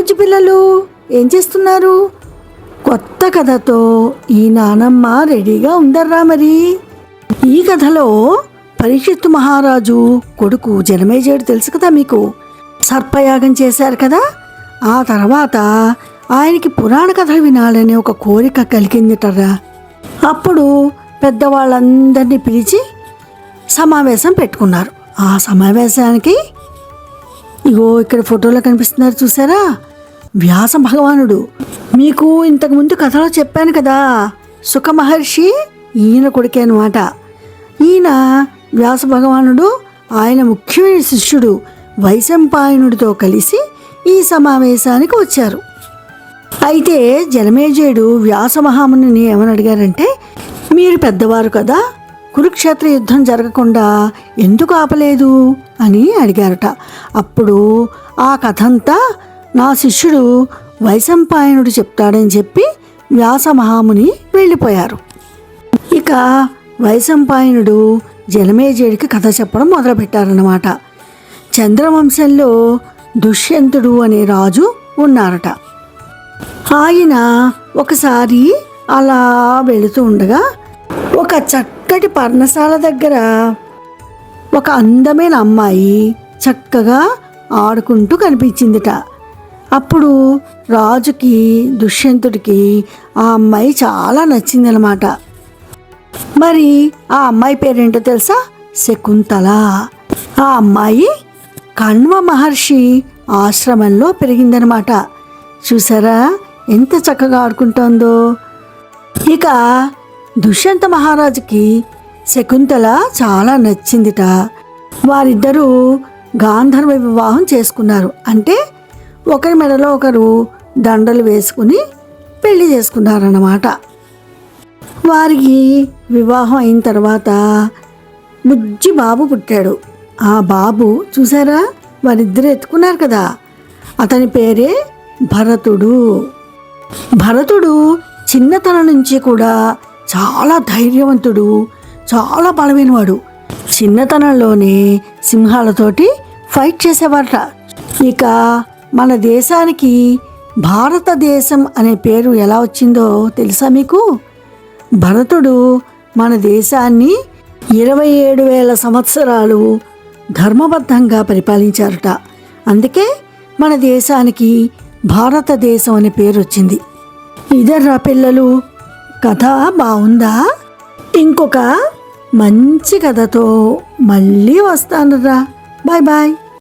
బుజ్జి పిల్లలు, ఏం చేస్తున్నారు? కొత్త కథతో ఈ నానమ్మ రెడీగా ఉందర్రా. మరి ఈ కథలో పరీక్షిత్తు మహారాజు కొడుకు జనమేజయుడు తెలుసు కదా మీకు. సర్పయాగం చేశారు కదా. ఆ తర్వాత ఆయనకి పురాణ కథలు వినాలనే ఒక కోరిక కలిగిందిటరా. అప్పుడు పెద్దవాళ్ళందరినీ పిలిచి సమావేశం పెట్టుకున్నారు. ఆ సమావేశానికి ఇగో ఇక్కడ ఫోటోలో కనిపిస్తున్నారు చూసారా, వ్యాస భగవానుడు. మీకు ఇంతకుముందు కథలో చెప్పాను కదా, సుఖ మహర్షి ఈయన కొడుకే అనమాట. ఈయన వ్యాస భగవానుడు, ఆయన ముఖ్యమైన శిష్యుడు వైశంపాయనుడితో కలిసి ఈ సమావేశానికి వచ్చారు. అయితే జనమేజయుడు వ్యాస మహామునిని ఏమని అడిగారంటే, మీరు పెద్దవారు కదా, కురుక్షేత్ర యుద్ధం జరగకుండా ఎందుకు ఆపలేదు అని అడిగారట. అప్పుడు ఆ కథంతా నా శిష్యుడు వైశంపాయనుడు చెప్తాడని చెప్పి వ్యాస మహాముని వెళ్ళిపోయారు. ఇక వైశంపాయనుడు జనమేజయుడికి కథ చెప్పడం మొదలుపెట్టారన్నమాట. చంద్రవంశంలో దుష్యంతుడు అనే రాజు ఉన్నారట. ఆయన ఒకసారి అలా వెళుతూ ఉండగా ఒక చక్కటి పర్ణశాల దగ్గర ఒక అందమైన అమ్మాయి చక్కగా ఆడుకుంటూ కనిపించిందిట. అప్పుడు రాజుకి దుష్యంతుడికి ఆ అమ్మాయి చాలా నచ్చిందనమాట. మరి ఆ అమ్మాయి పేరేంటో తెలుసా? శకుంతల. ఆ అమ్మాయి కణ్వ మహర్షి ఆశ్రమంలో పెరిగిందనమాట. చూసారా ఎంత చక్కగా ఆడుకుంటోందో. ఇక దుష్యంత మహారాజుకి శకుంతల చాలా నచ్చిందిట. వారిద్దరూ గాంధర్వ వివాహం చేసుకున్నారు. అంటే ఒకరి మెడలో ఒకరు దండలు వేసుకుని పెళ్లి చేసుకున్నారన్నమాట. వారికి వివాహం అయిన తర్వాత బుజ్జి బాబు పుట్టాడు. ఆ బాబు చూసారా, వారిద్దరు ఎత్తుకున్నారు కదా, అతని పేరే భరతుడు. భరతుడు చిన్నతనం నుంచి కూడా చాలా ధైర్యవంతుడు, చాలా బలమైనవాడు. చిన్నతనంలోనే సింహాలతోటి ఫైట్ చేసేవారట. ఇక మన దేశానికి భారతదేశం అనే పేరు ఎలా వచ్చిందో తెలుసా మీకు? భరతుడు మన దేశాన్ని 27,000 సంవత్సరాలు ధర్మబద్ధంగా పరిపాలించారట. అందుకే మన దేశానికి భారతదేశం అనే పేరు వచ్చింది. ఇదర్రా పిల్లలు, కథ బాగుందా? ఇంకొక మంచి కథతో మళ్ళీ వస్తానురా. Bye bye.